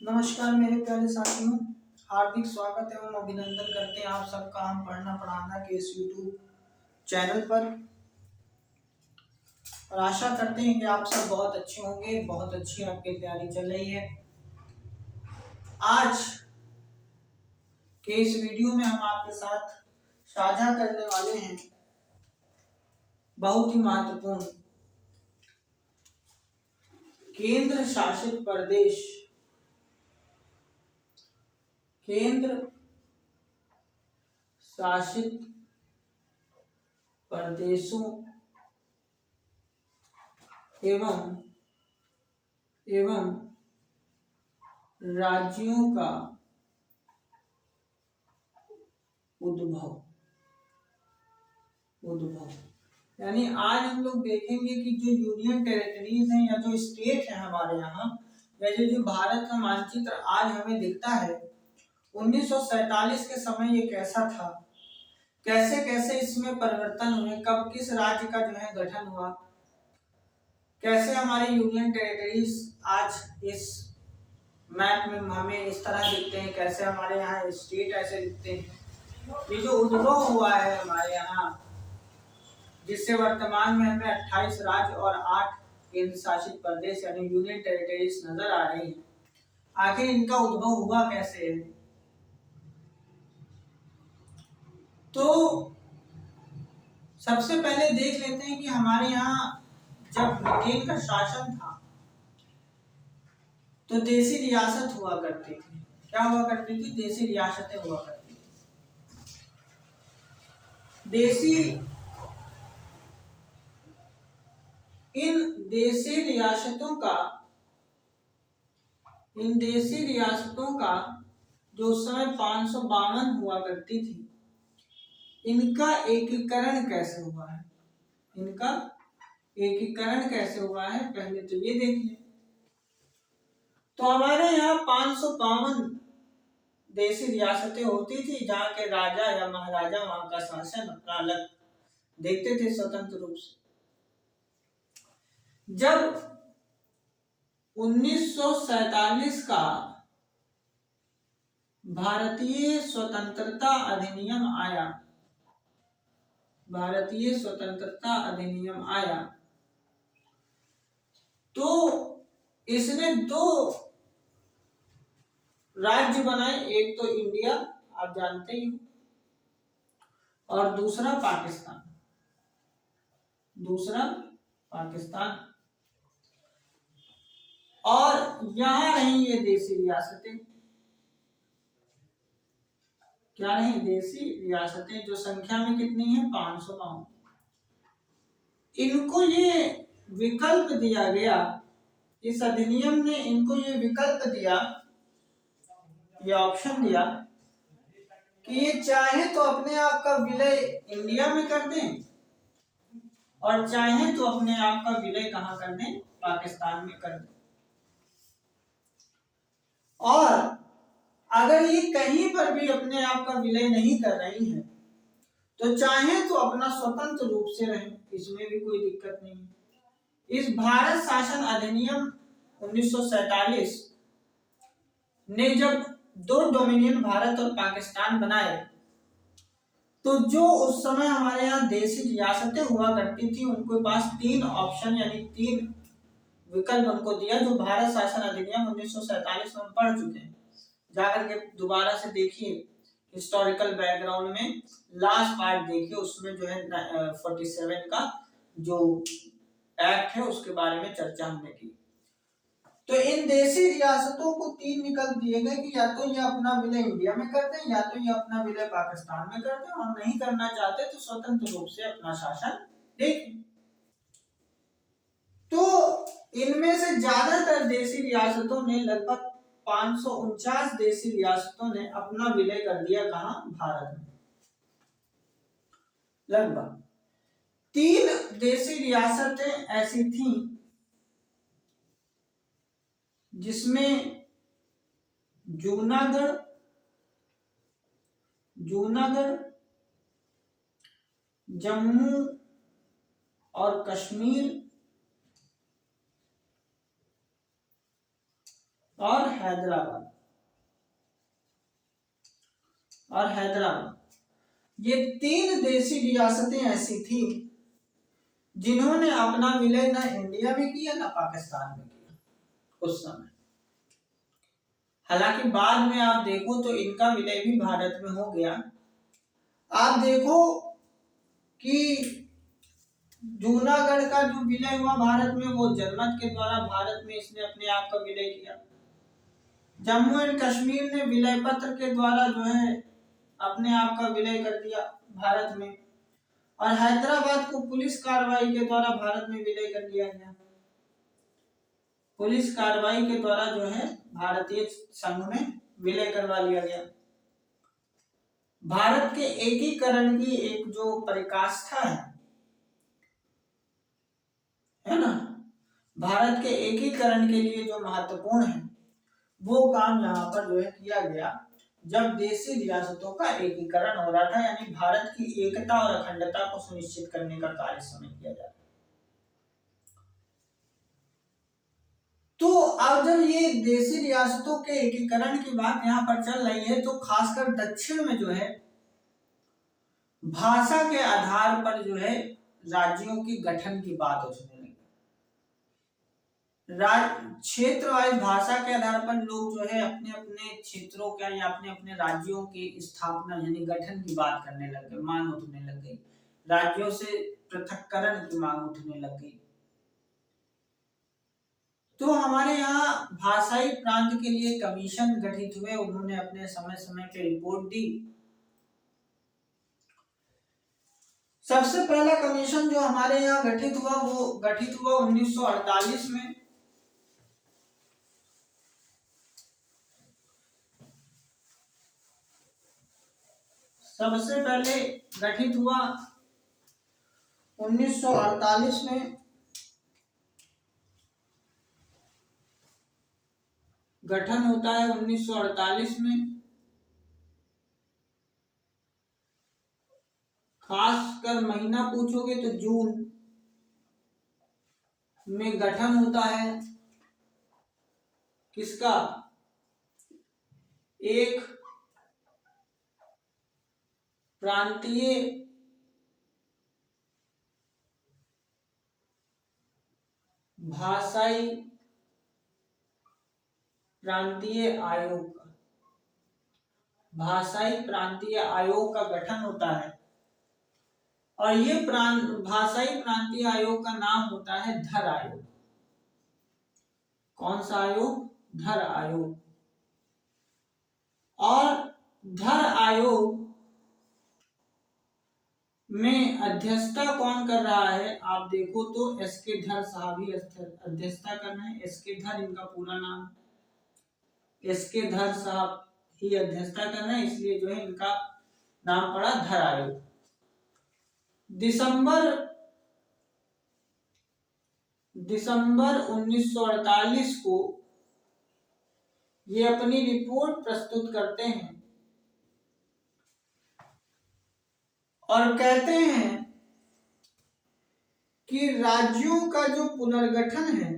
नमस्कार मेरे प्यारे साथियों, हार्दिक स्वागत एवं अभिनंदन करते हैं आप सबका हम पढ़ना पढ़ाना के इस YouTube चैनल पर। और आशा करते हैं कि आप सब बहुत अच्छे होंगे, बहुत अच्छी आपकी तैयारी चल रही है। आज के इस वीडियो में हम आपके साथ साझा करने वाले हैं बहुत ही महत्वपूर्ण केंद्र शासित प्रदेश, केंद्र शासित प्रदेशों एवं राज्यों का उद्भव। यानी आज हम लोग देखेंगे कि जो यूनियन टेरिटरीज हैं या जो स्टेट है हमारे यहाँ, या जो भारत का मानचित्र आज हमें दिखता है, 1947 के समय ये कैसा था, कैसे कैसे इसमें परिवर्तन हुए, कब किस राज्य का जो है गठन हुआ, कैसे हमारे यूनियन टेरिटरीज आज इस मैप में हमें इस तरह दिखते हैं, कैसे हमारे यहाँ स्टेट ऐसे दिखते हैं। ये जो उद्भव हुआ है हमारे यहाँ, जिससे वर्तमान में हमें 28 राज्य और 8 केंद्र शासित प्रदेश यानी यूनियन टेरिटरीज नजर आ रही हैं। आखिर इनका उद्भव हुआ कैसे है? तो सबसे पहले देख लेते हैं कि हमारे यहाँ जब ब्रिटेन का शासन था तो देशी रियासत हुआ करती थी। क्या हुआ करती थी? देशी रियासतें हुआ करती थी। इन देशी रियासतों का जो उस समय 552 हुआ करती थी, इनका एकीकरण कैसे हुआ है? पहले तो ये देख लें। तो हमारे यहाँ 552 देशी रियासतें होती थी, जहाँ के राजा या महाराजा वहां का शासन अपना अलग देखते थे स्वतंत्र रूप से। जब 1947 का भारतीय स्वतंत्रता अधिनियम आया तो इसने दो राज्य बनाए, एक तो इंडिया आप जानते ही, और दूसरा पाकिस्तान। और यहां रही ये देशी रियासतें। क्या रही? देशी रियासतें, जो संख्या में कितनी है? 552। इनको ये विकल्प दिया गया, इस अधिनियम ने इनको ये विकल्प दिया, ये ऑप्शन दिया कि ये चाहे तो अपने आप का विलय इंडिया में कर दें और चाहे तो अपने आप का विलय कहां कर दें? पाकिस्तान में कर दें। और अगर ये कहीं पर भी अपने आप का विलय नहीं कर रही है तो चाहे तो अपना स्वतंत्र रूप से रहें, इसमें भी कोई दिक्कत नहीं है। इस भारत शासन अधिनियम 1947 ने जब दो डोमिनियन भारत और पाकिस्तान बनाए तो जो उस समय हमारे यहाँ देशी रियासतें हुआ करती थी, उनके पास 3 ऑप्शन यानी 3 विकल्प उनको दिया, जो भारत शासन अधिनियम 1947 में हम पढ़ चुके हैं। जाकर के दोबारा से देखिए, हिस्टोरिकल बैकग्राउंड में लास्ट पार्ट देखिए, उसमें जो है 47 का जो एक्ट है उसके बारे में चर्चा हमने की। तो इन देशी रियासतों को 3 विकल्प दिए गए कि या तो ये अपना विलय इंडिया में कर दें, या तो ये अपना विलय पाकिस्तान में कर दें, और नहीं करना चाहते तो स्वतंत्र रूप से अपना शासन देखें। तो इनमें से ज्यादातर देशी रियासतों ने, लगभग 549 देशी रियासतों ने अपना विलय कर दिया। कहां? भारत में। लगभग 3 देशी रियासतें ऐसी थीं जिसमें जूनागढ़, जम्मू और कश्मीर और हैदराबाद, ये 3 देशी रियासतें ऐसी थी जिन्होंने अपना विलय न इंडिया में किया न पाकिस्तान में किया उस समय। हालांकि बाद में आप देखो तो इनका विलय भी भारत में हो गया। आप देखो कि जूनागढ़ का जो विलय हुआ भारत में, वो जनमत के द्वारा भारत में इसने अपने आप का विलय किया। जम्मू एंड कश्मीर ने विलय पत्र के द्वारा जो है अपने आप का विलय कर दिया भारत में, और हैदराबाद को पुलिस कार्रवाई के द्वारा भारत में विलय कर दिया गया। पुलिस कार्रवाई के द्वारा जो है भारतीय संघ में विलय करवा लिया गया। भारत के एकीकरण की एक जो परिकाष्ठा है ना, भारत के एकीकरण के लिए जो महत्वपूर्ण है, वो काम यहाँ पर जो है किया गया जब देशी रियासतों का एकीकरण हो रहा था, यानी भारत की एकता और अखंडता को सुनिश्चित करने का कार्य इस समय किया जा रहा है। तो अब जब ये देशी रियासतों के एकीकरण की बात यहाँ पर चल रही है, तो खासकर दक्षिण में जो है भाषा के आधार पर जो है राज्यों की गठन की बात उठने लगी। क्षेत्र वाइज भाषा के आधार पर लोग जो है अपने अपने क्षेत्रों का या अपने अपने राज्यों की स्थापना यानी गठन की बात करने लग गए, मांग उठने लग गई। राज्यों से पृथक्करण की मांग उठने लग गई। तो हमारे यहाँ भाषाई प्रांत के लिए कमीशन गठित हुए, उन्होंने अपने समय समय पे रिपोर्ट दी। सबसे पहला कमीशन जो हमारे यहाँ गठित हुआ वो गठित हुआ 1948 में। सबसे पहले गठित हुआ 1948 में, गठन होता है 1948 में। खासकर महीना पूछोगे तो जून में गठन होता है किसका, एक प्रांतीय भाषाई प्रांतीय आयोग का, भाषाई प्रांतीय आयोग का गठन होता है। और ये भाषाई प्रांतीय आयोग का नाम होता है धर आयोग। कौन सा आयोग? धर आयोग। और धर आयोग में अध्यक्षता कौन कर रहा है? आप देखो तो एसके धर साहब ही अध्यक्षता कर रहे हैं। एसके धर इनका पूरा नाम है। एसके धर साहब ही अध्यक्षता कर रहे हैं, इसलिए जो है इनका नाम पड़ा धर आयोग। दिसंबर 1948 को ये अपनी रिपोर्ट प्रस्तुत करते हैं और कहते हैं कि राज्यों का जो पुनर्गठन है,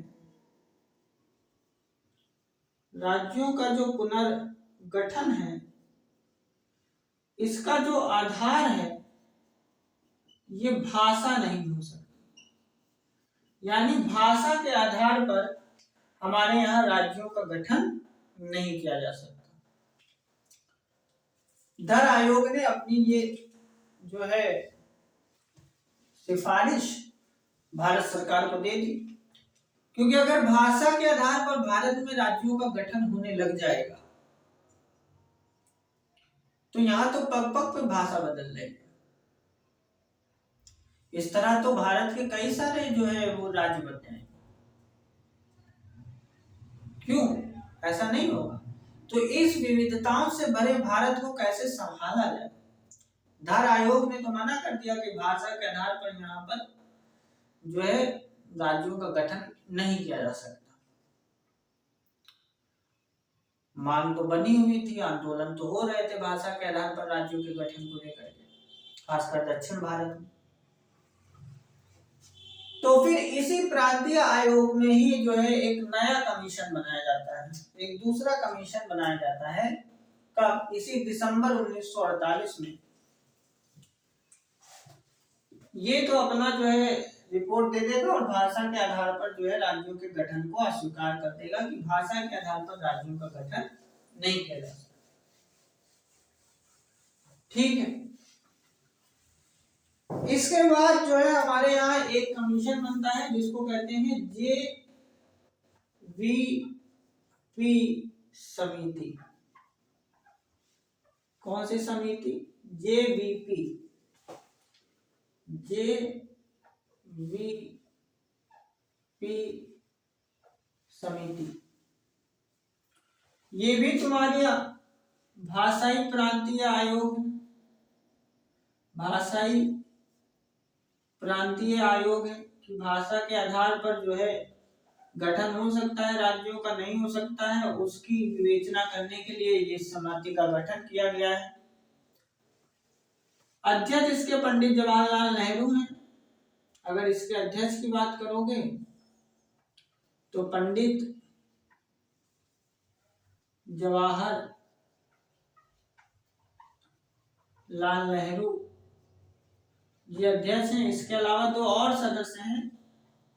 राज्यों का जो पुनर्गठन है, इसका जो आधार है ये भाषा नहीं हो सकती। यानी भाषा के आधार पर हमारे यहाँ राज्यों का गठन नहीं किया जा सकता। धर आयोग ने अपनी ये जो है सिफारिश भारत सरकार को दे दी, क्योंकि अगर भाषा के आधार पर भारत में राज्यों का गठन होने लग जाएगा तो यहाँ तो पग पग पे भाषा बदल जाएगी। इस तरह तो भारत के कई सारे जो है वो राज्य बन जाएंगे। क्यों ऐसा नहीं होगा? तो इस विविधताओं से भरे भारत को कैसे संभाला जाए? धर आयोग ने तो मना कर दिया कि भाषा के आधार पर यहाँ पर जो है राज्यों का गठन नहीं किया जा सकता। मांग तो बनी हुई थी, आंदोलन तो हो रहे थे भाषा के आधार पर राज्यों के गठन को लेकर के, खासकर दक्षिण भारत में। तो फिर इसी प्रांतीय आयोग में ही जो है एक नया कमीशन बनाया जाता है, एक दूसरा कमीशन बनाया जाता है। कब? इसी दिसंबर 1948 में। ये तो अपना जो है रिपोर्ट दे देगा और भाषा के आधार पर जो है राज्यों के गठन को अस्वीकार कर देगा कि भाषा के आधार पर राज्यों का गठन नहीं किया जा सकता। ठीक है। इसके बाद जो है हमारे यहाँ एक कमीशन बनता है जिसको कहते हैं JVP समिति। कौन सी समिति? JVP समिति। ये भी तुम्हारे भाषाई प्रांतीय आयोग, भाषाई प्रांतीय आयोग है कि भाषा के आधार पर जो है गठन हो सकता है राज्यों का, नहीं हो सकता है, उसकी विवेचना करने के लिए ये समिति का गठन किया गया है। अध्यक्ष इसके पंडित जवाहरलाल नेहरू हैं। अगर इसके अध्यक्ष की बात करोगे तो पंडित जवाहरलाल नेहरू ये अध्यक्ष हैं। इसके अलावा दो और सदस्य हैं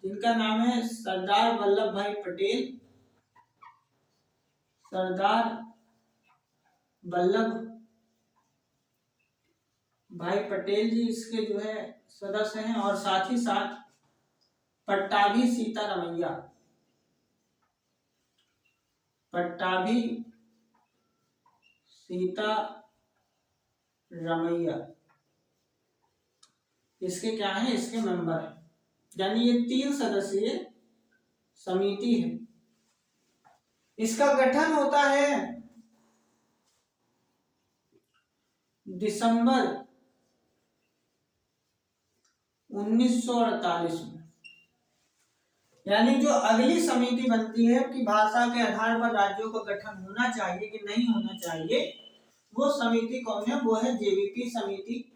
जिनका नाम है सरदार वल्लभ भाई पटेल। सरदार वल्लभ भाई पटेल जी इसके जो है सदस्य हैं, और साथ ही साथ पट्टाभी सीतारमैया, पट्टाभी सीतारमैया इसके क्या है? इसके मेंबर है। यानी ये 3 सदस्यीय समिति है। इसका गठन होता है दिसंबर 1948 में। यानी जो अगली समिति बनती है कि भाषा के आधार पर राज्यों का गठन होना चाहिए कि नहीं होना चाहिए, वो समिति कौन है? वो है JVP समिति।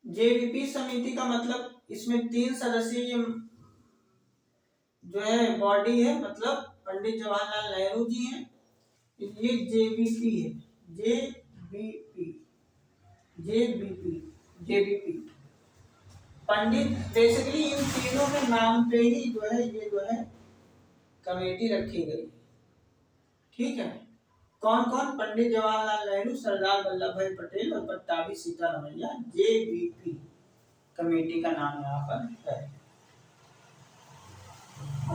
JVP समिति का मतलब इसमें 3 सदस्यीय जो है बॉडी है, मतलब पंडित जवाहरलाल नेहरू जी हैं, ये JVP है। JVP पंडित, बेसिकली इन तीनों के नाम पे ही जो है ये जो है कमेटी रखी गई। ठीक है। कौन कौन? पंडित जवाहरलाल नेहरू, सरदार वल्लभ भाई पटेल और पट्टाभी सीतारमैया। JVP कमेटी का नाम यहाँ पर है।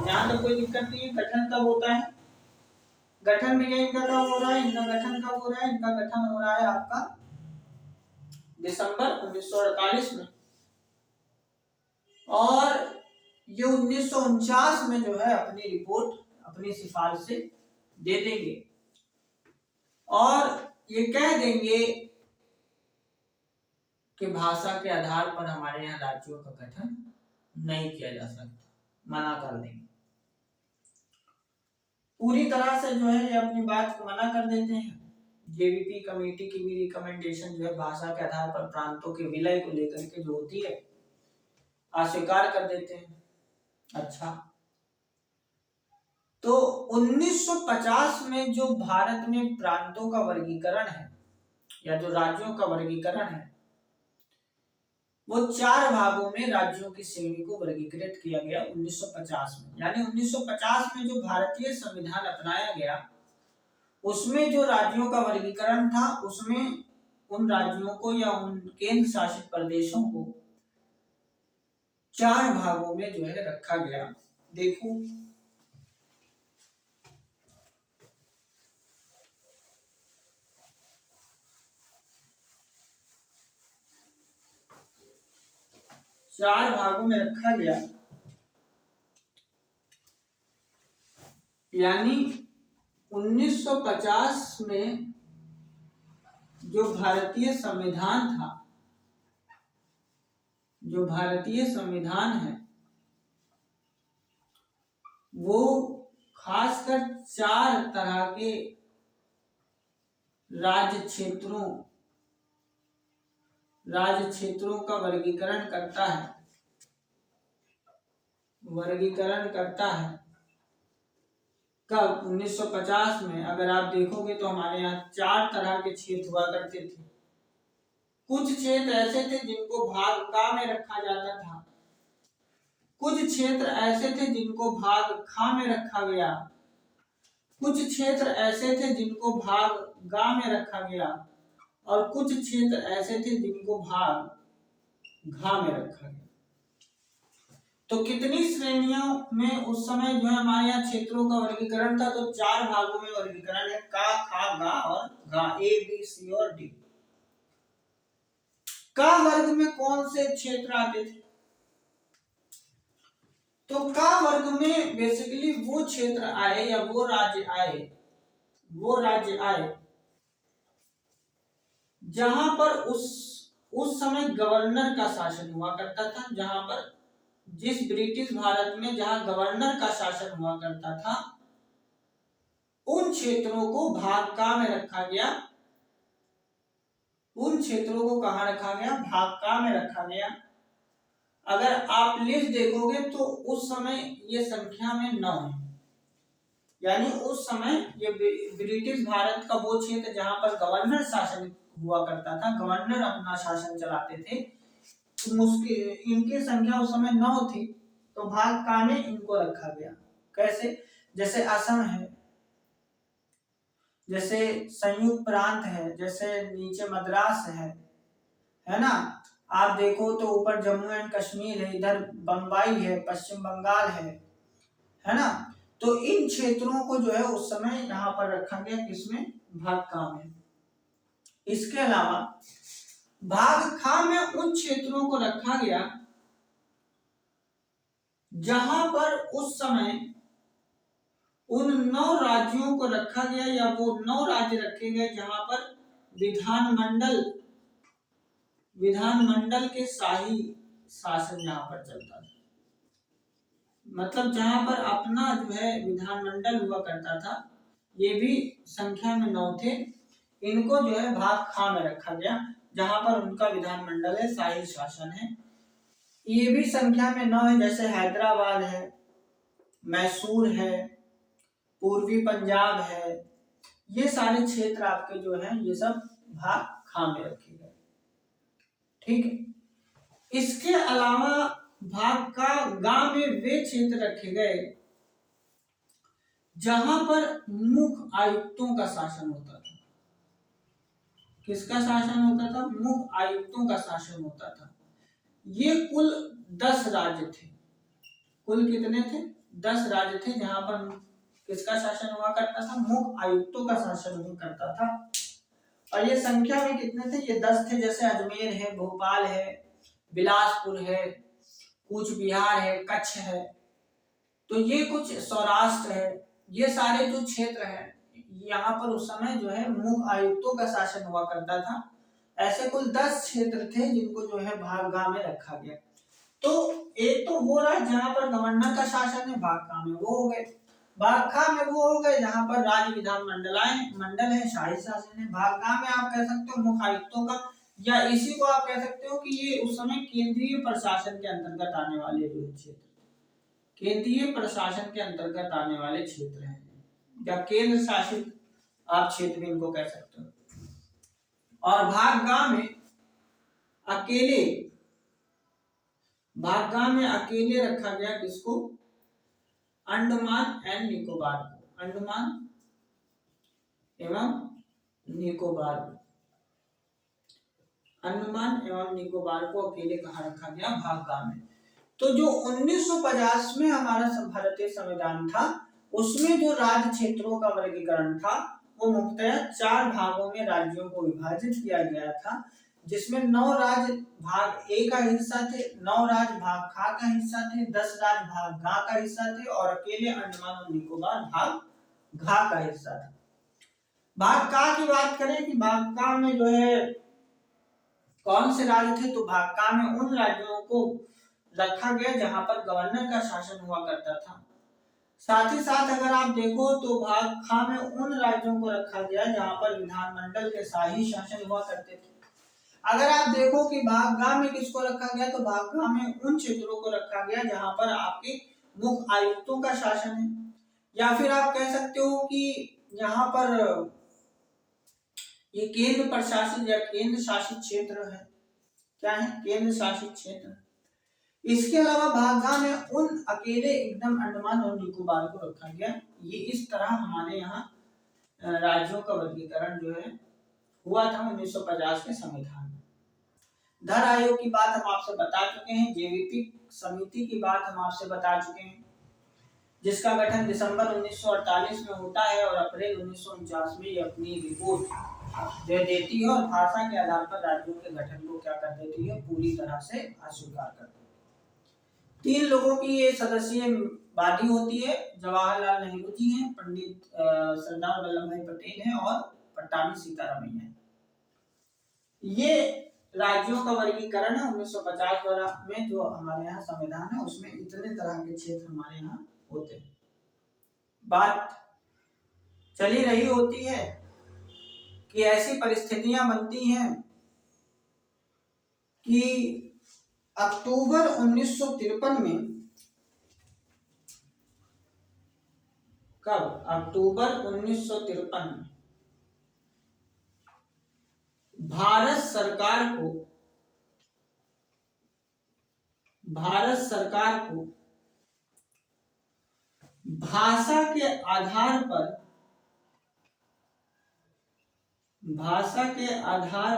यहाँ तो कोई दिक्कत नहीं है। गठन कब होता है? गठन भी इनका कब हो रहा है? इनका गठन कब हो रहा है? इनका गठन हो रहा है आपका दिसंबर 1948 में, और ये 1949 में जो है अपनी रिपोर्ट, अपनी सिफारिशें दे देंगे और ये कह देंगे कि भाषा के आधार पर हमारे यहाँ राज्यों का गठन नहीं किया जा सकता, मना कर देंगे। पूरी तरह से जो है ये अपनी बात को मना कर देते हैं। JVP कमेटी की भी रिकमेंडेशन जो है भाषा के आधार पर प्रांतों के विलय को लेकर के जो होती है अस्वीकार कर देते हैं। अच्छा, तो 1950 में जो भारत में प्रांतों का वर्गीकरण है या जो राज्यों का वर्गीकरण है, वो 4 भागों में राज्यों की श्रेणी को वर्गीकृत किया गया 1950 में। यानी 1950 में जो भारतीय संविधान अपनाया गया उसमें जो राज्यों का वर्गीकरण था, उसमें उन राज्यों को या उन केंद्र शासित प्रदेशों को 4 भागों में जो है रखा गया। देखो, चार भागों में रखा गया। यानी 1950 में जो भारतीय संविधान था, जो भारतीय संविधान है, वो खासकर 4 तरह के राज्य क्षेत्रों राज्य क्षेत्रों का वर्गीकरण करता है, वर्गीकरण करता है। कब? 1950 में। अगर आप देखोगे तो हमारे यहाँ 4 तरह के क्षेत्र हुआ करते थे। कुछ क्षेत्र ऐसे थे जिनको भाग का में रखा जाता था, कुछ क्षेत्र ऐसे थे जिनको भाग खा में रखा गया, कुछ क्षेत्र ऐसे थे जिनको भाग गा में रखा गया, और कुछ क्षेत्र ऐसे थे जिनको भाग घा में रखा गया। तो कितनी श्रेणियों में उस समय जो है हमारे यहाँ क्षेत्रों का वर्गीकरण था? तो 4 भागों में वर्गीकरण है, का, खा, गा और घा, ए, बी, सी और डी। का वर्ग में कौन से क्षेत्र आते थे? तो का वर्ग में बेसिकली वो क्षेत्र आए या वो राज्य आए जहां पर उस समय गवर्नर का शासन हुआ करता था, जहां पर जिस ब्रिटिश भारत में जहां गवर्नर का शासन हुआ करता था, उन क्षेत्रों को भाग का में रखा गया। उन क्षेत्रों को कहां रखा गया? भाग का में रखा गया। अगर आप लिस्ट देखोगे तो उस समय ये संख्या में 9 है, यानी उस समय ये ब्रिटिश भारत का वो क्षेत्र जहां पर गवर्नर शासन हुआ करता था, गवर्नर अपना शासन चलाते थे, इनकी संख्या उस समय 9 थी, तो भाग का में इनको रखा गया। कैसे? जैसे असम है, जैसे संयुक्त प्रांत है, जैसे नीचे मद्रास है ना। आप देखो तो ऊपर जम्मू एंड कश्मीर है, इधर बम्बई है, पश्चिम बंगाल है ना। तो इन क्षेत्रों को जो है उस समय यहाँ पर रखा गया, किसमें? भाग का में। इसके अलावा भाग खा में उन क्षेत्रों को रखा गया जहां पर उस समय उन 9 राज्यों को रखा गया, या वो 9 राज्य रखे गए जहां पर विधानमंडल के शाही शासन यहाँ पर चलता था। मतलब जहां पर अपना जो है विधानमंडल हुआ करता था, ये भी संख्या में 9 थे। इनको जो है भाग खा में रखा गया, जहां पर उनका विधानमंडल है, शाही शासन है। ये भी संख्या में 9 है। जैसे हैदराबाद है, मैसूर है, पूर्वी पंजाब है, ये सारे क्षेत्र आपके जो हैं ये सब भाग खा में रखे गए। ठीक है। इसके अलावा भाग का गा में वे क्षेत्र रखे गए जहां पर मुख्य आयुक्तों का शासन होता था। किसका शासन होता था? मुख्य आयुक्तों का शासन होता था। ये कुल 10 राज्य थे। कुल कितने थे? 10 राज्य थे जहां पर किसका शासन हुआ करता था? मुख्य आयुक्तों का शासन हुआ करता था। और ये संख्या में कितने थे? ये 10 थे। जैसे अजमेर है, भोपाल है, बिलासपुर है, कूच बिहार है, कच्छ है, तो ये कुछ सौराष्ट्र है, ये सारे जो क्षेत्र हैं यहाँ पर उस समय जो है मुख्य आयुक्तों का शासन हुआ करता था। ऐसे कुल 10 क्षेत्र थे जिनको जो है भाग में रखा गया। तो एक तो वो रहा जहां पर गवर्नर का शासन है, भाग में वो हो गए। भाग में वो हो गए जहां पर राज्य मंडल है, शाही शासन है। भाग में आप कह सकते हो मुख्य आयुक्तों का, या इसी को आप कह सकते हो कि ये उस समय केंद्रीय प्रशासन के अंतर्गत आने वाले जो क्षेत्र, केंद्रीय प्रशासन के अंतर्गत आने वाले क्षेत्र हैं, या केंद्र शासित आप क्षेत्र भी इनको कह सकते हो। और भाग में अकेले रखा गया किसको? अंडमान एंड निकोबार को। अंडमान एवं निकोबार को अकेले कहा रखा गया भाग में। तो जो 1950 में हमारा भारतीय संविधान था, उसमें जो राज्य क्षेत्रों का वर्गीकरण था वो मुख्यतः 4 भागों में राज्यों को विभाजित किया गया था, जिसमें 9 राज्य भाग ए का हिस्सा थे, 9 राज्य भाग खा का हिस्सा थे, 10 राज्य भाग गा का हिस्सा थे, और अकेले अंडमान और निकोबार भाग घा का हिस्सा था। भाग का की बात करें कि भाग का में जो है कौन से राज्य थे, तो भाग का में उन राज्यों को रखा गया जहां पर गवर्नर का शासन हुआ करता था। साथ ही साथ अगर आप देखो तो भाग खा में उन राज्यों को रखा गया जहां पर विधानमंडल के शाही शासन हुआ करते थे। अगर आप देखो कि भाग ग में किसको रखा गया, तो भाग ग में उन क्षेत्रों को रखा गया जहां पर आपके मुख्य आयुक्तों का शासन है, या फिर आप कह सकते हो कि यहाँ पर ये केंद्र प्रशासित या केंद्र शासित क्षेत्र है। क्या है? केंद्र शासित क्षेत्र। इसके अलावा भाग ग में उन अकेले एकदम अंडमान और निकोबार को रखा गया। ये इस तरह हमारे यहाँ राज्यों का वर्गीकरण जो है हुआ था 1950 के संविधान में। धर आयोग की बात हम आपसे बता चुके हैं, जेवीपी समिति की बात हम आपसे बता चुके हैं, जिसका गठन दिसंबर 1948 में होता है और अप्रैल 1949 में ये अपनी रिपोर्ट दे देती है और भाषा के आधार पर राज्यों के गठन को क्या कर देती है, पूरी तरह से अस्वीकार कर देती है। 3 लोगों की ये सदस्यीय बॉडी होती है, जवाहरलाल नेहरू जी हैं, पंडित सरदार वल्लभ भाई पटेल हैं और पट्टाभी सीतारामैया हैं। ये राज्यों का वर्गीकरण है 1950 में जो हमारे यहाँ संविधान है, उसमें इतने तरह के क्षेत्र हमारे यहाँ होते हैं। बात चली रही होती है कि ऐसी परिस्थितियां बनती हैं कि अक्टूबर 1953 में, कब? अक्टूबर 1953 में भारत सरकार को भाषा के आधार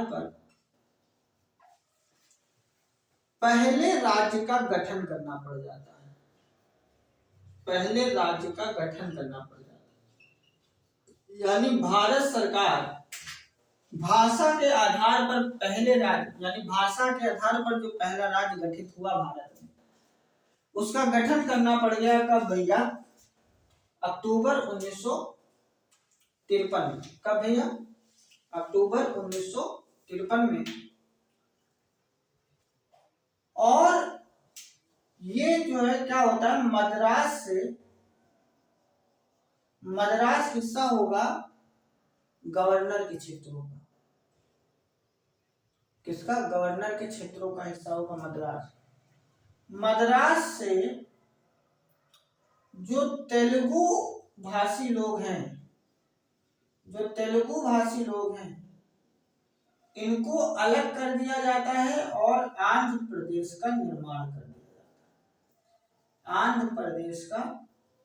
पर पहले राज्य का गठन करना पड़ जाता है। पहले राज्य का गठन करना पड़ जाता है, यानी भारत सरकार भाषा के आधार पर पहले राज्य, यानी भाषा के आधार पर जो पहला राज्य गठित हुआ भारत में, उसका गठन करना पड़ गया। कब भैया? अक्टूबर 1953 में। कब भैया? अक्टूबर 1953 में। और ये जो है क्या होता है, मद्रास हिस्सा होगा गवर्नर के क्षेत्रों का। किसका? गवर्नर के क्षेत्रों का हिस्सा होगा मद्रास से जो तेलुगु भाषी लोग हैं, इनको अलग कर दिया जाता है और आंध्र प्रदेश का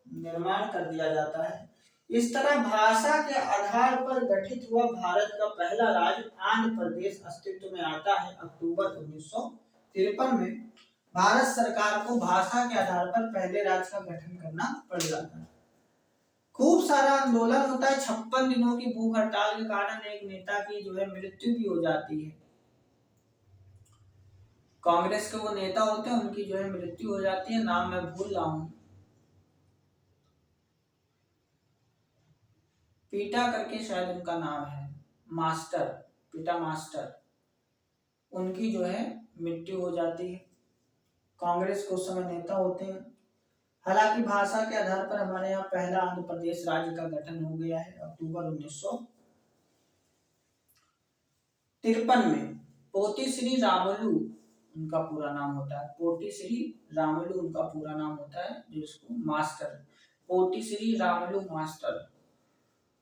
निर्माण कर दिया जाता है। इस तरह भाषा के आधार पर गठित हुआ भारत का पहला राज्य आंध्र प्रदेश अस्तित्व में आता है अक्टूबर 1953 में। भारत सरकार को भाषा के आधार पर पहले राज्य का गठन करना पड़ जाता है। खूब सारा आंदोलन होता है। 56 दिनों की भूख हड़ताल के कारण एक नेता की जो है मृत्यु भी हो जाती है। कांग्रेस के वो नेता होते हैं, उनकी जो है मृत्यु हो जाती है। नाम मैं भूल रहा हूं, पीटा करके शायद उनका नाम है, पीटा मास्टर, उनकी जो है मृत्यु हो जाती है। कांग्रेस के उस समय नेता होते हैं। हालांकि भाषा के आधार पर हमारे यहाँ पहला आंध्र प्रदेश राज्य का गठन हो गया है अक्टूबर 1953 में। पोतीश्री रामुलु उनका पूरा नाम होता है, जिसको मास्टर, पोतीश्री रामुलु मास्टर,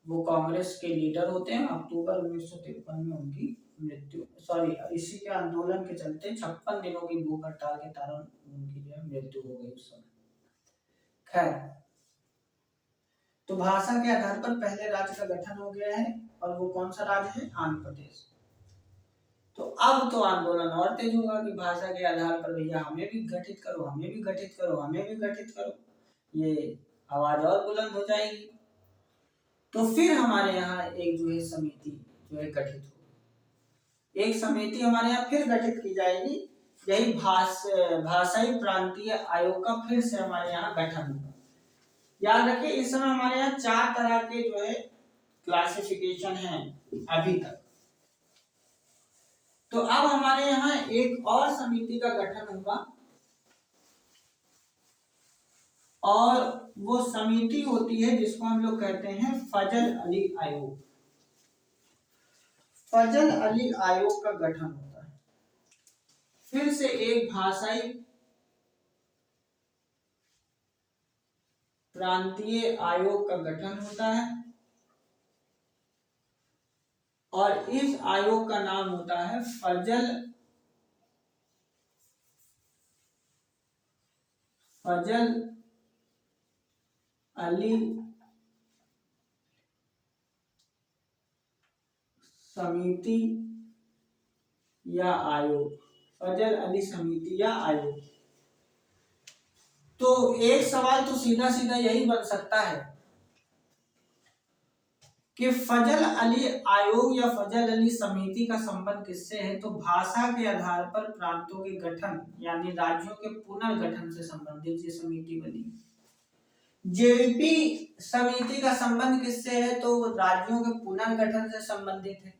वो कांग्रेस के लीडर होते हैं। अक्टूबर 1953 में उनकी मृत्यु, इसी के आंदोलन के चलते 56 दिनों की भूख हड़ताल के कारण उनकी जो है मृत्यु हो गई उस समय। खैर, तो भाषा के आधार पर पहले राज्य का गठन हो गया है, और वो कौन सा राज्य है? आंध्र प्रदेश। तो अब तो आंदोलन और तेज होगा कि भाषा के आधार पर भैया हमें भी गठित करो, ये आवाज और बुलंद हो जाएगी। तो फिर हमारे यहाँ एक जो है समिति जो है गठित होगी। एक समिति हमारे यहाँ फिर गठित की जाएगी, यही भाषाई प्रांतीय आयोग का फिर से हमारे यहाँ गठन होगा। याद रखिए, इस समय हमारे यहाँ 4 तरह के जो है क्लासिफिकेशन है अभी तक। तो अब हमारे यहाँ एक और समिति का गठन होगा, और वो समिति होती है जिसको हम लोग कहते हैं फजल अली आयोग। फजल अली आयोग का गठन होता है। फिर से एक भाषाई प्रांतीय आयोग का गठन होता है और इस आयोग का नाम होता है फजल अली समिति या आयोग, फजल अली समिति या आयोग। तो एक सवाल तो सीधा सीधा यही बन सकता है कि फजल अली आयोग या फजल अली समिति का संबंध किससे है? तो भाषा के आधार पर प्रांतों के गठन यानी राज्यों के पुनर्गठन से संबंधित ये समिति बनी। जेवीपी समिति का संबंध किससे है? तो राज्यों के पुनर्गठन से संबंधित है।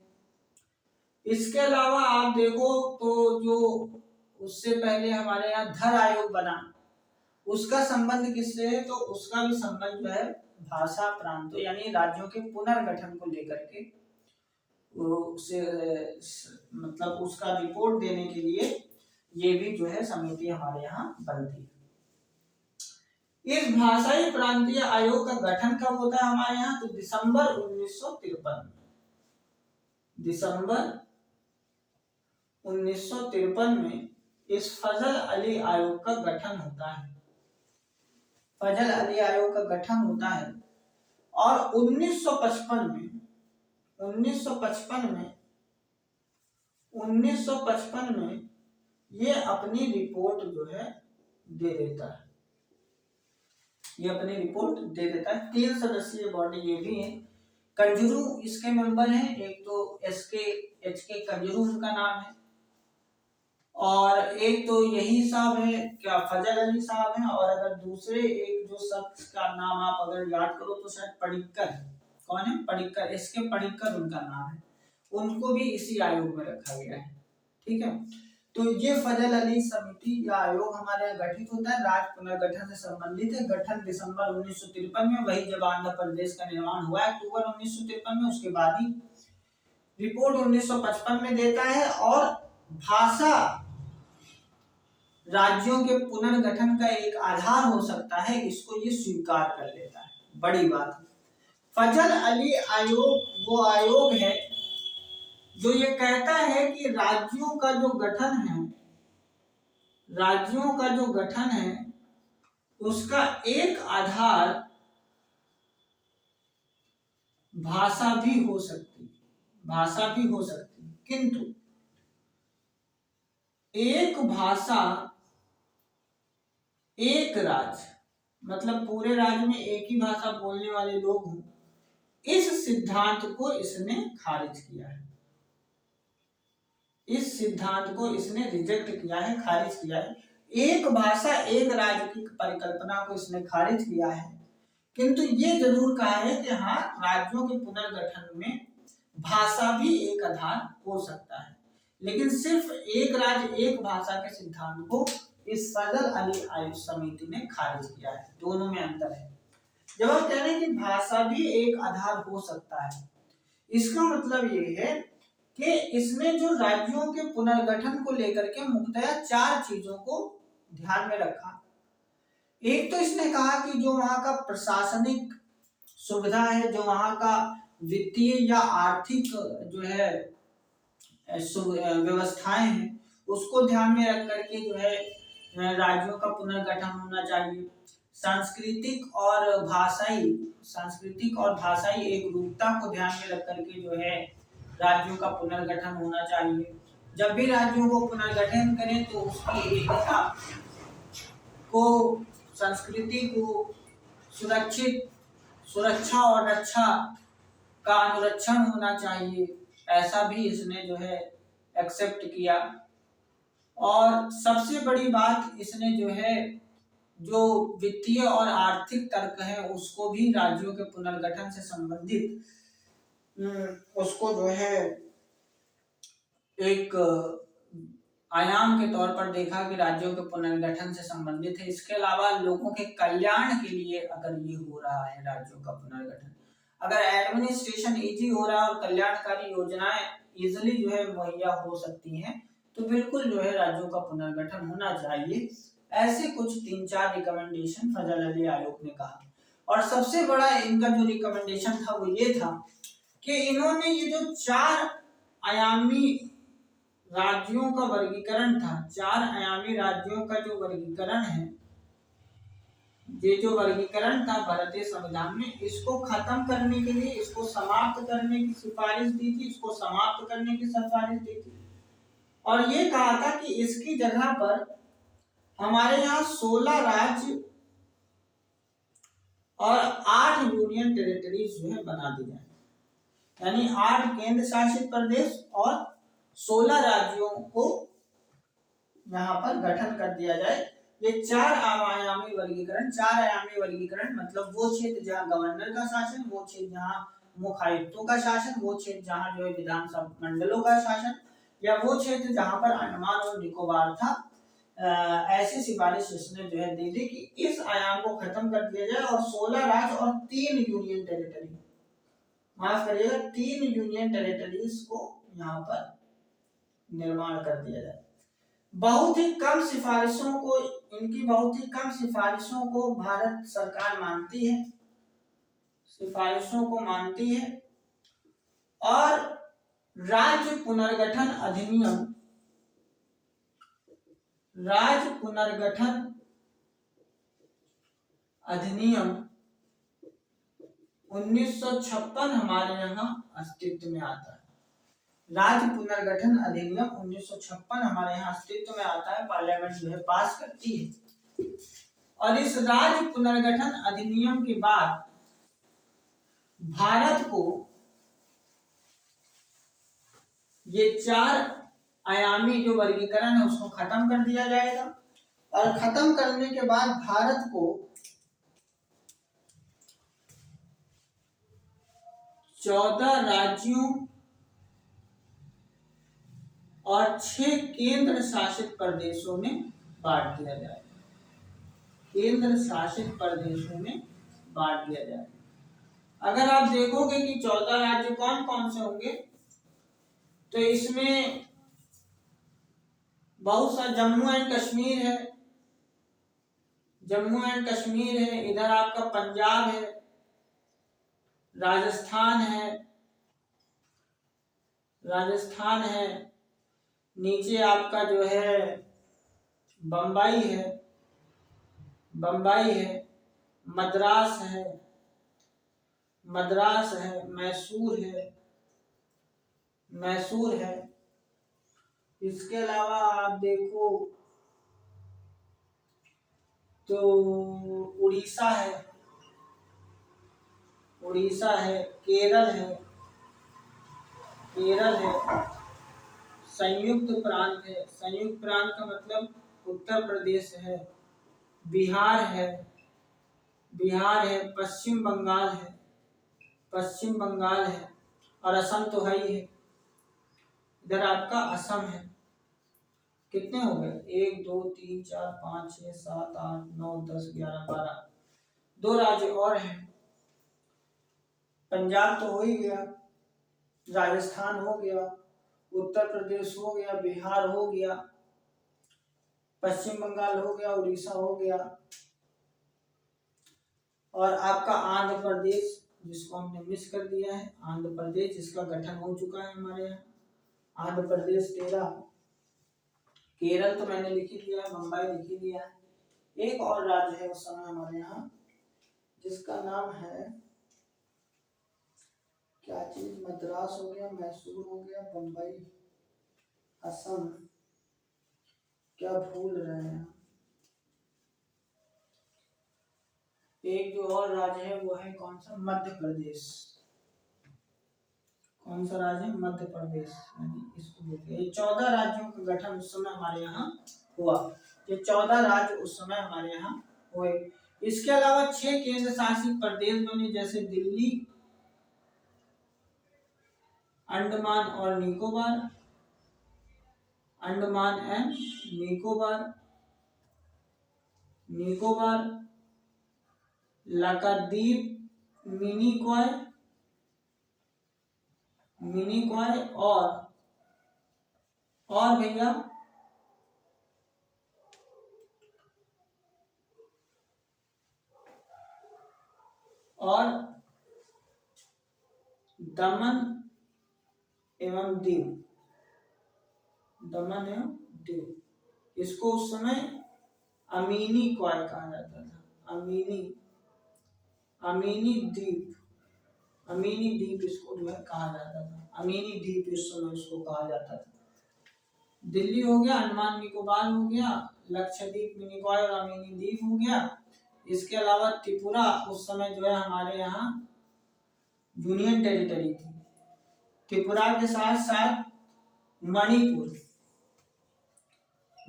इसके अलावा आप देखो तो जो उससे पहले हमारे यहाँ धर आयोग बना, उसका संबंध किससे है? तो उसका भी संबंध जो है भाषा प्रांतों यानी राज्यों के पुनर्गठन को लेकर के उसे मतलब उसका रिपोर्ट देने के लिए ये भी जो है समिति हमारे यहाँ बनती है। इस भाषाई प्रांतीय आयोग का गठन कब होता है हमारे यहाँ? तो दिसंबर 1953 में। दिसंबर 1953 में इस फजल अली आयोग का गठन होता है। फजल अली आयोग का गठन होता है और 1955 में ये अपनी रिपोर्ट जो है दे देता है। ये अपनी रिपोर्ट दे देता है। 3 सदस्यीय बॉडी ये भी है। कंजरू इसके मेंबर हैं, एक तो एच के कंजरू उनका नाम है और एक तो यही साहब है क्या फजल अली साहब हैं और अगर दूसरे एक जो शख्स का नाम आप अगर याद करो तो शायद पडिक्कर। कौन है? पडिक्कर, एसके पडिक्कर उनका नाम है। उनको भी इसी आयोग में रखा गया है। ठीक है, तो ये फजल अली समिति या आयोग हमारे यहाँ गठित होता है, राज्य पुनर्गठन से संबंधित है। गठन दिसंबर 1953 में, वही जब आंध्र प्रदेश का निर्माण हुआ है अक्टूबर 1953 में, उसके बाद ही रिपोर्ट 1955 में देता है और भाषा राज्यों के पुनर्गठन का एक आधार हो सकता है, इसको ये स्वीकार कर लेता है। बड़ी बात है। फजल अली आयोग वो आयोग है जो ये कहता है कि राज्यों का जो गठन है उसका एक आधार भाषा भी हो सकती है, किंतु एक भाषा एक राज्य मतलब पूरे राज्य में एक ही भाषा बोलने वाले लोग हों, इस सिद्धांत को इसने खारिज किया है। इस सिद्धांत को इसने रिजेक्ट किया है, खारिज किया है। एक भाषा एक राज्य की परिकल्पना को इसने खारिज किया है, किंतु ये जरूर कहा है कि हाँ, राज्यों के पुनर्गठन में भाषा भी एक आधार हो सकता है, लेकिन सिर्फ एक राज्य एक भाषा के सिद्धांत को इस फजल अली आयोग समिति ने खारिज किया है। दोनों में अंतर है। जब हम कह रहे हैं कि भाषा भी एक आधार हो सकता है, इसका मतलब ये है कि इसने जो राज्यों के पुनर्गठन को लेकर के मुख्यतः 4 चीजों को ध्यान में रखा। एक तो इसने कहा कि जो वहां का प्रशासनिक सुविधा है, जो वहां का वित्तीय या आर्थिक जो है व्यवस्थाएं हैं, उसको ध्यान में रख करके जो है राज्यों का पुनर्गठन होना चाहिए। सांस्कृतिक और भाषाई एक रूपता को ध्यान में रख करके जो है राज्यों का पुनर्गठन होना चाहिए। जब भी राज्यों को पुनर्गठन करें तो उसकी एकता को, संस्कृति को सुरक्षा और रक्षा का अनुरक्षण होना चाहिए, ऐसा भी इसने जो है एक्सेप्ट किया। और सबसे बड़ी बात इसने जो है जो वित्तीय और आर्थिक तर्क है उसको भी राज्यों के पुनर्गठन से संबंधित उसको जो है एक आयाम के तौर पर देखा कि राज्यों के पुनर्गठन से संबंधित है। इसके अलावा लोगों के कल्याण के लिए अगर ये हो रहा है राज्यों का पुनर्गठन, अगर एडमिनिस्ट्रेशन इजी हो रहा है और कल्याणकारी योजनाएं इजिली जो है मुहैया हो सकती हैं, तो बिल्कुल जो है राज्यों का पुनर्गठन होना चाहिए। ऐसे कुछ 3-4 रिकमेंडेशन फजल अली आयोग ने कहा। और सबसे बड़ा इनका जो रिकमेंडेशन था वो ये था कि इन्होंने ये जो 4 आयामी राज्यों का वर्गीकरण था, 4 आयामी राज्यों का जो वर्गीकरण है, ये जो वर्गीकरण था भारतीय संविधान में, इसको खत्म करने के लिए, इसको समाप्त करने की सिफारिश दी थी, इसको समाप्त करने की सिफारिश दी थी। और ये कहा था कि इसकी जगह पर हमारे यहाँ 16 राज्य और 8 यूनियन टेरिटरीज जो है बना दी जाए, यानी 8 केंद्र शासित प्रदेश और 16 राज्यों को यहाँ पर गठन कर दिया जाए। ये 4 आयामी वर्गीकरण, 4 आयामी वर्गीकरण मतलब वो क्षेत्र जहाँ गवर्नर का शासन, वो क्षेत्र जहाँ मुख्य आयुक्तों का शासन, वो क्षेत्र जहाँ जो है विधानसभा मंडलों का शासन, या वो क्षेत्र जहाँ पर अंडमान और निकोबार था। ऐसी सिफारिश इसने जो है दी थी कि इस आयाम को खत्म कर दिया जाए और 16 राज्य और 3 यूनियन टेरिटरी, माफ करिएगा 3 यूनियन टेरिटरीज को यहाँ पर निर्माण कर दिया जाए। बहुत ही कम सिफारिशों को, इनकी बहुत ही कम सिफारिशों को भारत सरकार मानती है, सिफारिशों को मानती है। और राज्य पुनर्गठन अधिनियम, राज्य पुनर्गठन अधिनियम 1956 हमारे यहाँ अस्तित्व में आता है। राज्य पुनर्गठन अधिनियम 1956 हमारे यहाँ अस्तित्व में आता है, पार्लियामेंट जो है पास करती है। और इस राज्य पुनर्गठन अधिनियम के बाद भारत को ये 4 आयामी जो वर्गीकरण है उसको खत्म कर दिया जाएगा। और खत्म करने के बाद भारत को 14 राज्यों और 6 केंद्र शासित प्रदेशों में बांट दिया जाएगा, केंद्र शासित प्रदेशों में बांट दिया जाएगा। अगर आप देखोगे कि 14 राज्य कौन कौन से होंगे, तो इसमें बहुत सा जम्मू एंड कश्मीर है, जम्मू एंड कश्मीर है, इधर आपका पंजाब है, राजस्थान है, राजस्थान है, नीचे आपका जो है बम्बई है, बम्बई है, मद्रास है, मद्रास है, मैसूर है, मैसूर है। इसके अलावा आप देखो तो उड़ीसा है, उड़ीसा है, केरल है, केरल है, संयुक्त प्रांत है, संयुक्त प्रांत का मतलब उत्तर प्रदेश है, बिहार है, बिहार है, पश्चिम बंगाल है, पश्चिम बंगाल है, और असम तो है ही है, इधर आपका असम है। कितने हो गए? 1 2 3 4 5 6 7 8 9 10 11 12, 2 राज्य और हैं। पंजाब तो हो ही गया, राजस्थान हो गया, उत्तर प्रदेश हो गया, बिहार हो गया, पश्चिम बंगाल हो गया, उड़ीसा हो गया, और आपका आंध्र प्रदेश जिसको हमने मिस कर दिया है, आंध्र प्रदेश जिसका गठन हो चुका है हमारे यहाँ, आंध्र प्रदेश 13, केरल तो मैंने लिख ही दिया है, मुंबई लिख ही दिया है। एक और राज्य है उस समय हमारे यहाँ जिसका नाम है क्या चीज, मद्रास हो गया, मैसूर हो गया, बम्बई, असम, क्या भूल रहे हैं। एक जो और राज्य है वो है कौन सा, मध्य प्रदेश। कौन सा राज्य है? मध्य प्रदेश, यानी इसको बोलते हैं। 14 राज्यों का गठन उस समय हमारे यहाँ हुआ, ये 14 राज्य उस समय हमारे यहाँ हुए। इसके अलावा 6 केंद्र शासित प्रदेश बने, जैसे दिल्ली, अंडमान और निकोबार, अंडमान एंड निकोबार, निकोबार, लक्षद्वीप, मिनिकॉय, मिनिकॉय और भैया और दमन एवं दीव, दमन एवं दीव, इसको उस समय अमीनी क्वाय कहा जाता था। अमीनी द्वीप, अमीनी द्वीप इसको जो है कहा जाता था। अमीनी द्वीप इस समय इसको कहा जाता था। दिल्ली हो गया, अंडमान निकोबार हो गया, लक्षद्वीप, मिनी क्वाय और अमीनी द्वीप हो गया। इसके अलावा त्रिपुरा उस समय जो है हमारे यहाँ यूनियन टेरिटरी थी। त्रिपुरा के साथ साथ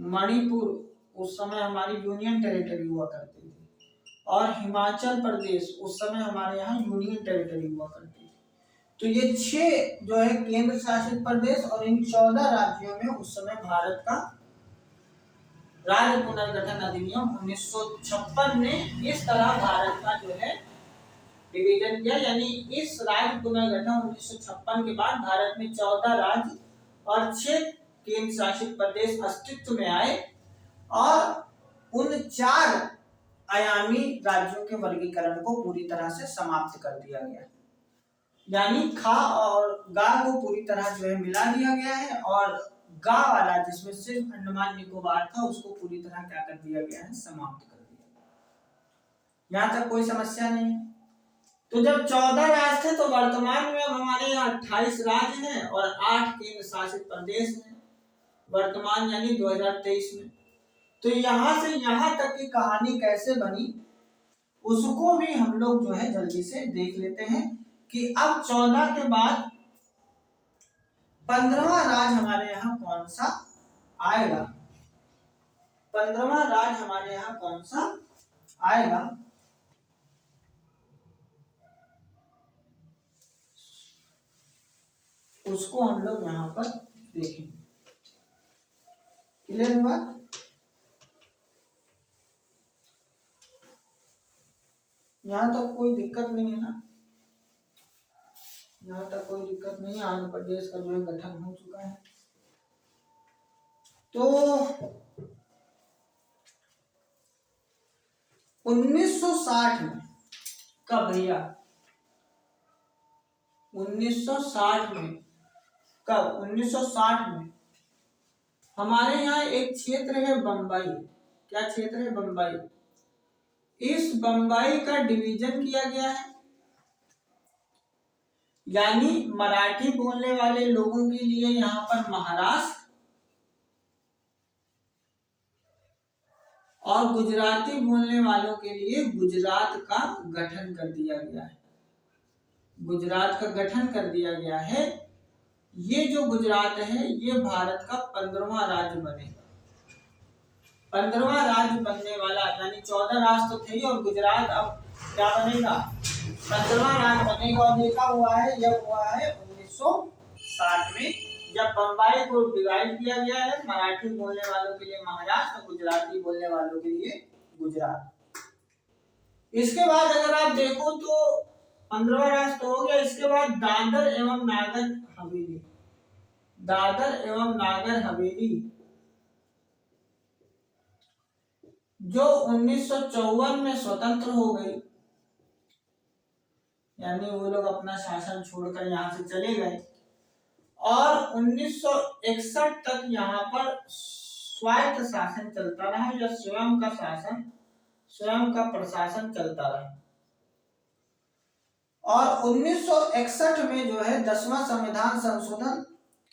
मणिपुर उस समय हमारी यूनियन टेरिटरी हुआ करती थी। और हिमाचल प्रदेश उस समय हमारे यहाँ यूनियन टेरिटरी हुआ करती थी। तो ये 6 जो है केंद्र शासित प्रदेश और इन 14 राज्यों में उस समय भारत का राज्य पुनर्गठन अधिनियम 1956 ने इस तरह भारत का जो है डिवीजन किया। यानी इस राज्य पुनर्गठन 1956 के बाद भारत में 14 राज्य और 6 केंद्र शासित प्रदेश अस्तित्व में आए और उन 4 आयामी राज्यों के वर्गीकरण को पूरी तरह से समाप्त कर दिया गया। यानी खा और गा को पूरी तरह जो है मिला दिया गया है और गा वाला जिसमें सिर्फ अंडमान निकोबार था उसको पूरी तरह क्या कर दिया गया है, समाप्त कर दिया। यहाँ तक कोई समस्या नहीं है। तो जब 14 राज्य थे तो वर्तमान में अब हमारे यहाँ 28 राज्य हैं और 8 केंद्र शासित प्रदेश हैं वर्तमान यानी 2023 में। तो यहाँ से यहाँ तक की कहानी कैसे बनी उसको भी हम लोग जो है जल्दी से देख लेते हैं कि अब 14 के बाद 15वां राज्य हमारे यहाँ कौन सा आएगा। 15वां राज्य हमारे यहाँ कौन सा आएगा, उसको हम लोग यहाँ पर देखेंगे। क्लियर हुआ? यहाँ तक कोई दिक्कत नहीं है ना? यहाँ तक कोई दिक्कत नहीं है। आंध्र प्रदेश का जो है गठन हो चुका है। तो 1960 में कब भैया? 1960 में कब? 1960 में हमारे यहाँ एक क्षेत्र है बम्बई। क्या क्षेत्र है? बम्बई। इस बम्बई का डिवीजन किया गया है। यानी मराठी बोलने वाले लोगों के लिए यहाँ पर महाराष्ट्र और गुजराती बोलने वालों के लिए गुजरात का गठन कर दिया गया है। गुजरात का गठन कर दिया गया है। ये जो गुजरात है ये भारत का 15वां राज्य बनेगा। 15वां राज्य बनने वाला, यानी 14 राज्य तो थे और गुजरात अब क्या बनेगा? 15वां राज्य बनेगा। और ये कब हुआ है? यह हुआ है 1960 में, जब बम्बई को डिवाइड किया गया है। मराठी बोलने वालों के लिए महाराष्ट्र और गुजराती बोलने वालों के लिए गुजरात। इसके बाद अगर आप देखो तो 15वां राज्य तो हो गया। इसके बाद दादर एवं नागर हवेली, दादर एवं नागर हवेली जो 1954 में स्वतंत्र हो गई। यानी वो लोग अपना शासन छोड़कर यहाँ से चले गए और 1961 तक यहाँ पर स्वायत्त शासन चलता रहा या स्वयं का शासन, स्वयं का प्रशासन चलता रहा। और 1961 में जो है 10वां संविधान संशोधन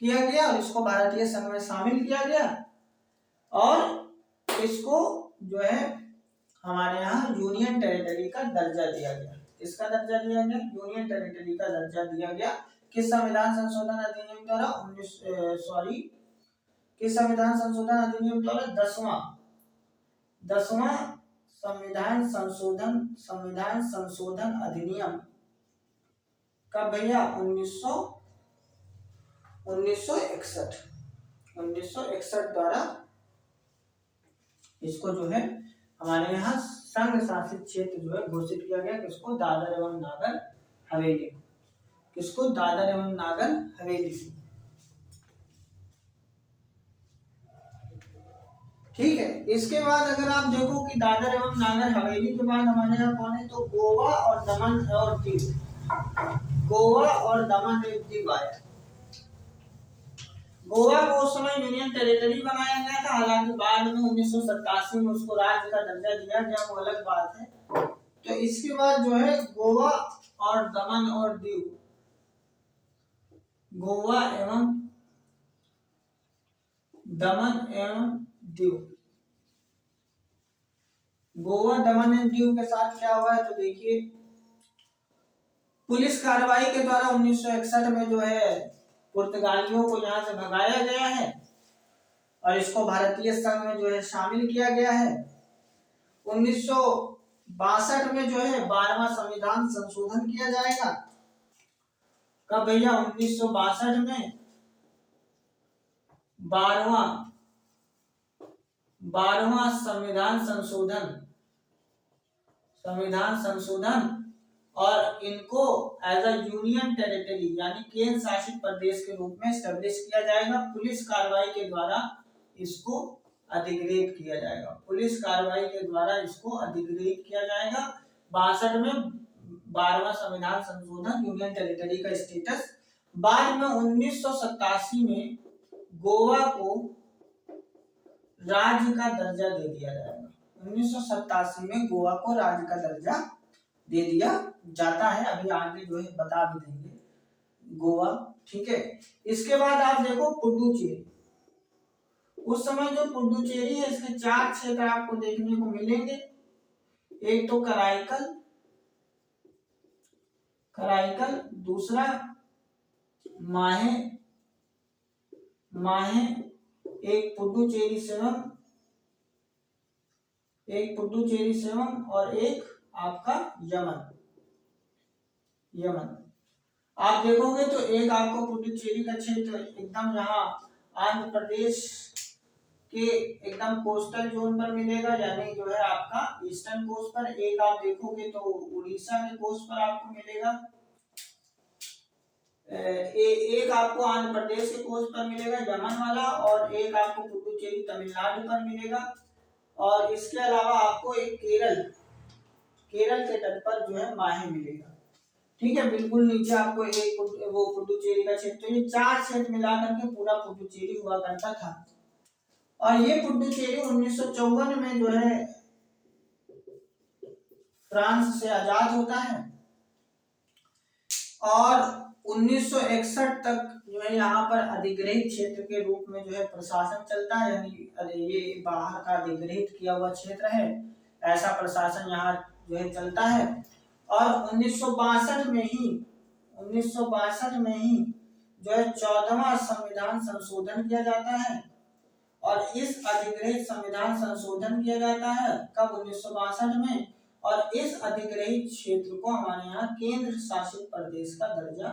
किया गया और इसको भारतीय संघ में शामिल किया गया और इसको जो है हमारे यहाँ यूनियन टेरिटरी का दर्जा दिया गया। इसका दर्जा दिया गया, यूनियन टेरिटरी का दर्जा दिया गया। किस संविधान संशोधन अधिनियम द्वारा? किस संविधान संशोधन अधिनियम द्वारा? 10वां संविधान संशोधन अधिनियम कब भैया? 1961 द्वारा इसको जो है हमारे यहाँ संघ शासित क्षेत्र जो है घोषित किया गया। किसको? दादर एवं नागर हवेली। किसको? दादर एवं नागर हवेली। ठीक है। इसके बाद अगर आप देखो कि दादर एवं नागर हवेली के बाद हमारे यहाँ कौन है, तो गोवा और दमन और दीव, गोवा और दमन एवं दीव आया। गोवा को उस समय यूनियन टेरिटरी बनाया गया था, हालांकि बाद में 1987 में उसको राज्य का दर्जा दिया गया, वो अलग बात है। तो इसके बाद जो है गोवा और दमन और दीव, गोवा एवं दमन एवं दीव, गोवा दमन एवं दीव के साथ क्या हुआ है, तो देखिए पुलिस कार्रवाई के द्वारा 1961 में जो है पुर्तगालियों को यहाँ से भगाया गया है और इसको भारतीय संघ में जो है शामिल किया गया है। 1962 में जो है 12वां संविधान संशोधन किया जाएगा। कब भैया? 1962 में 12वां संविधान संशोधन और इनको एज अ यूनियन टेरिटरी यानी केंद्र शासित प्रदेश के रूप में स्टेब्लिश किया जाएगा। पुलिस कार्रवाई के द्वारा इसको अधिग्रहित किया जाएगा, पुलिस कार्रवाई के द्वारा इसको अधिग्रहित किया जाएगा। 62 में 12वां संविधान संशोधन, यूनियन टेरिटरी का स्टेटस। बाद में 1987 में गोवा को राज्य का दर्जा दे दिया जाएगा। 1987 में गोवा को राज्य का दर्जा दे दिया जाता है, अभी आगे जो है बता भी देंगे गोवा। ठीक है। इसके बाद आप देखो पुडुचेरी, उस समय जो पुडुचेरी है इसके 4 क्षेत्र आपको देखने को मिलेंगे। एक तो कराईकल, दूसरा माहे, एक पुडुचेरी सेवम और एक आपका यमन। आप देखोगे तो एक आपको पुडुचेरी का क्षेत्र एकदम यहाँ आंध्र प्रदेश के एकदम कोस्टल जोन पर मिलेगा, यानी जो है आपका ईस्टर्न कोस्ट पर। एक आप देखोगे तो उड़ीसा के कोस्ट पर आपको मिलेगा, एक आपको आंध्र प्रदेश के कोस्ट पर मिलेगा यमन वाला, और एक आपको पुडुचेरी तमिलनाडु पर मिलेगा। और इसके अलावा आपको एक केरल के तट पर जो है माहे मिलेगा। ठीक है, बिल्कुल नीचे आपको एक वो पुडुचेरी का क्षेत्र, तो ये 4 क्षेत्र मिलाकर के पूरा पुडुचेरी हुआ करता था। और ये पुडुचेरी 1954 में जो है फ्रांस से आजाद होता है और 1961 तक जो है यहाँ पर अधिग्रहित क्षेत्र के रूप में जो है प्रशासन चलता है, यानी ये बाहर का अधिग्रहित किया हुआ क्षेत्र है, ऐसा प्रशासन यहाँ जो है चलता है। और 1962 में ही जो है 14वां संविधान संशोधन किया जाता है। और इस अधिग्रहित संविधान संशोधन किया जाता है कब? 1962 में। और इस अधिग्रहित क्षेत्र को हमारे यहाँ केंद्र शासित प्रदेश का दर्जा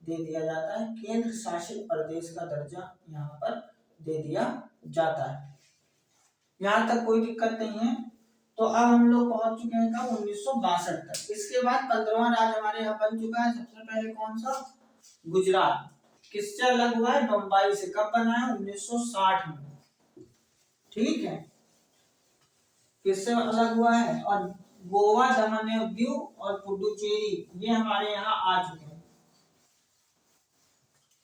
दे दिया जाता है, केंद्र शासित प्रदेश का दर्जा यहाँ पर दे दिया जाता है। यहाँ तक कोई दिक्कत नहीं है। तो अब हम लोग पहुंच चुके हैं कब? 1962 तक। इसके बाद 15वां राज्य हमारे यहाँ बन चुका है। सबसे पहले कौन सा? गुजरात। किससे अलग हुआ है? बम्बई से। कब बना है? 1960 में। ठीक है, किससे अलग हुआ है? और गोवा, दमन एवं दीव और पुडुचेरी ये हमारे यहाँ आ चुके हैं।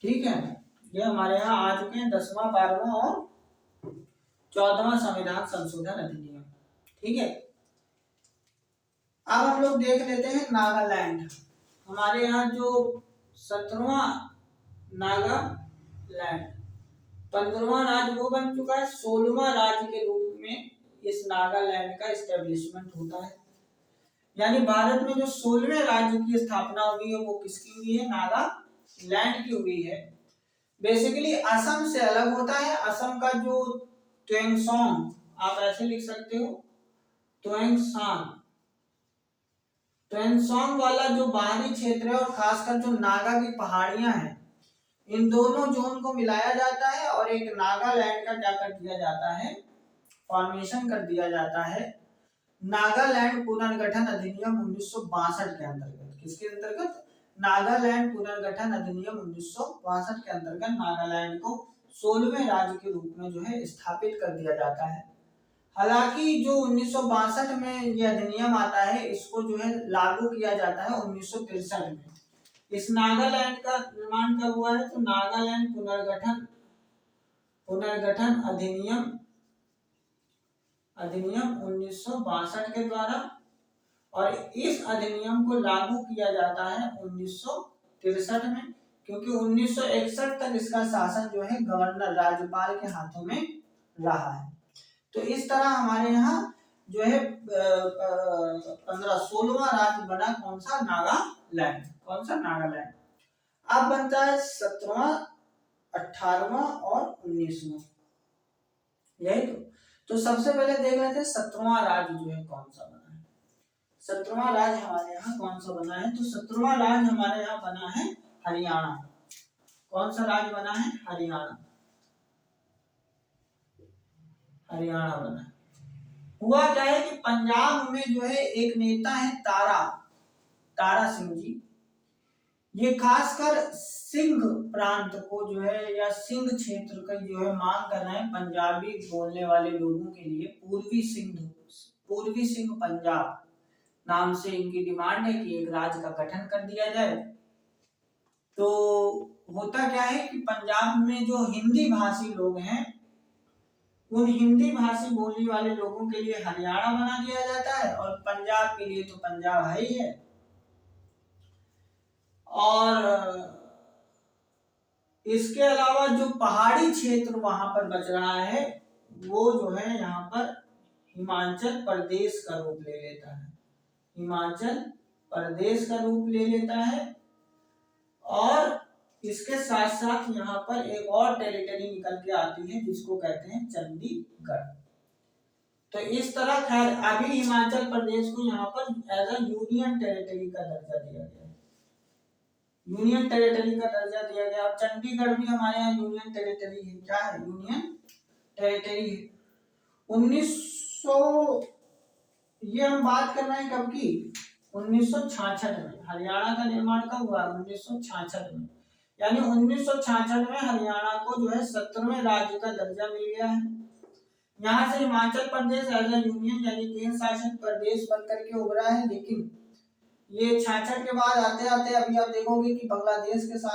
ठीक है, ये हमारे यहाँ आ चुके हैं 10वां, 12वां और 14वां संविधान संशोधन अधिनियम। ठीक है, अब हम लोग देख लेते हैं नागालैंड। हमारे यहाँ जो 17वां नागालैंड, 15वां राज्य वो बन चुका है। 16वां राज्य के रूप में इस नागालैंड का एस्टेब्लिशमेंट होता है। यानी भारत में जो 16वें राज्य की स्थापना हुई है वो किसकी हुई है? नागालैंड की हुई है। बेसिकली असम से अलग होता है। असम का जो त्वेंगसोंग, आप ऐसे लिख सकते हो, त्वेंगसोंग वाला जो बाहरी क्षेत्र है और खासकर जो नागा की पहाड़ियां हैं, इन दोनों जोन को मिलाया जाता है और एक नागालैंड का क्या कर दिया जाता है? फॉर्मेशन कर दिया जाता है नागालैंड पुनर्गठन अधिनियम 1962 के अंतर्गत। किसके अंतर्गत? नागालैंड पुनर्गठन अधिनियम 1962 के अंतर्गत नागालैंड को 16वें राज्य के रूप में जो है स्थापित कर दिया जाता है। हालांकि जो 1962 में यह अधिनियम आता है, इसको जो है लागू किया जाता है 1963 में। इस नागालैंड का निर्माण कब हुआ है? तो नागालैंड पुनर्गठन अधिनियम 1962 के द्वारा, और इस अधिनियम को लागू किया जाता है 1963 में, क्योंकि 1961 तक इसका शासन जो है गवर्नर राज्यपाल के हाथों में रहा है। तो इस तरह हमारे यहाँ जो है 16वां राज्य बना कौन सा? नागालैंड। कौन सा? नागालैंड। अब बनता है 17वां, 18वां और 19वां, यही तो सबसे पहले देख लेते हैं 17वां राज्य जो है कौन सा बना है। 17वां राज्य हमारे यहाँ कौन सा बना है? तो 17वां राज्य हमारे यहाँ बना है हरियाणा। कौन सा राज्य बना है? हरियाणा। हरियाणा बना। हुआ क्या है कि पंजाब में जो है एक नेता है तारा सिंह जी, ये खासकर सिंध प्रांत को जो है या सिंध क्षेत्र का जो है मांग कर रहे हैं पंजाबी बोलने वाले लोगों के लिए। पूर्वी सिंध पंजाब नाम से इनकी डिमांड है कि एक राज्य का गठन कर दिया जाए। तो होता क्या है कि पंजाब में जो हिंदी भाषी लोग हैं, उन हिंदी भाषी बोलने वाले लोगों के लिए हरियाणा बना दिया जाता है, और पंजाब के लिए तो पंजाब है ही है। और इसके अलावा जो पहाड़ी क्षेत्र वहां पर बच रहा है, वो जो है यहाँ पर हिमाचल प्रदेश का रूप ले लेता है। हिमाचल प्रदेश का रूप ले लेता है, और इसके साथ साथ यहाँ पर एक और टेरिटरी निकल के आती है जिसको कहते हैं चंडीगढ़। तो इस तरह खैर अभी हिमाचल प्रदेश को यहाँ पर एज अ यूनियन टेरिटरी का दर्जा दिया गया। यूनियन टेरिटरी का दर्जा दिया गया। और चंडीगढ़ भी हमारे यहाँ यूनियन टेरिटरी है। क्या है? यूनियन टेरिटरी है। 1900 ये हम बात कर रहे हैं कब की? 1966 में। हरियाणा का निर्माण कब हुआ? 1966 में। यानी 1966 में हरियाणा को जो है 17वें राज्य का दर्जा मिल गया है। यहाँ से Himachal Pradesh as a union यानी केंद्र शासित प्रदेश बनकर के उभरा है। लेकिन ये 66 के बाद आते आते अभी आप देखोगे कि बांग्लादेश के साथ